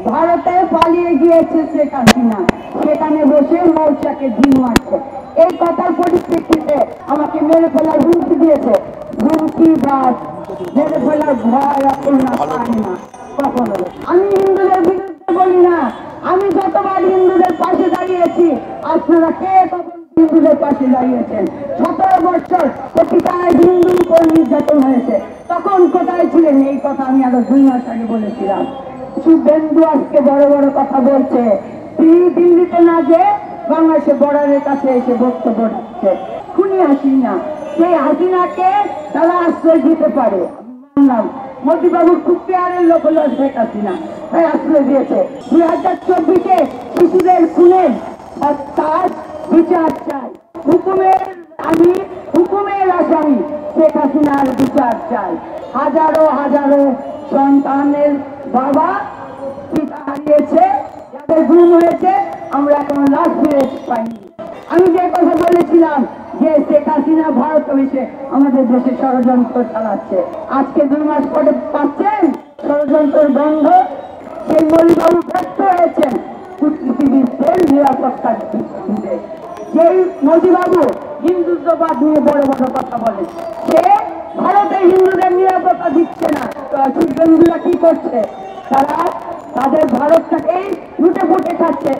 ভারতে পালিয়ে গিয়েছে শেখ হাসিনা, সেখানে বসে মৌচাকে ঢিল মারছে। এই কথার পরিপ্রেক্ষিতে আমাকে মেরে ফেলার হুমকি দিয়েছে। হুমকি বা মেরে ফেলার ভয় অপূর্ণা পায় না কখনো। আমি হিন্দুদের বিরুদ্ধে বলি না, আমি যতবার হিন্দুদের পাশে দাঁড়িয়েছি, আপনারা কে কখন হিন্দুদের পাশে দাঁড়িয়েছেন? 17 বছর প্রতিটায় হিন্দুর উপর নির্যাতন হয়েছে, তখন কোথায় ছিলেন? এই কথা আমি আরো 2 মাস আগে বলেছিলাম। শুভেন্দু আজকে বড় বড় কথা বলছে, দিল্লিতে না যে বাংলাদেশে বর্ডারের কাছে এসে বক্তব্য দিচ্ছে। খুনি হাসিনা, সেই হাসিনাকে তারা আশ্রয় দিতে পারে, মানলাম। মোদীবাবুর খুব পেয়ারের লোক হলো শেখ হাসিনা, তাই আশ্রয় দিয়েছে। 2024-এ শিশুদের খুনের তার বিচার চাই। হুকুমের আসামি শেখ হাসিনার বিচার চাই। হাজারো হাজারো সন্তানের বাবা পিতা হারিয়েছে, যাদের গুম হয়েছে, আমরা এখন লাশ ফিরে পাইনি। আমি যে কথা বলেছিলাম যে শেখ হাসিনা ভারত এসে আমাদের দেশে ষড়যন্ত্র চালাচ্ছে, আজকে 2 মাস পরে পাচ্ছেন ষড়যন্ত্র বন্ধ। সেই মলিবাবু ব্যস্ত হয়েছেন কূটনীতিবিদদের নিরাপত্তা দিতে। যেই মোদীবাবু হিন্দুত্ববাদ নিয়ে বড় বড় কথা বলে, সে ভারতের হিন্দুদের নিরাপত্তা দিচ্ছে না। শুভেন্দুরা কি করছে? তারা তাদের ভারতটাকেই লুটে ফুটে খাচ্ছে।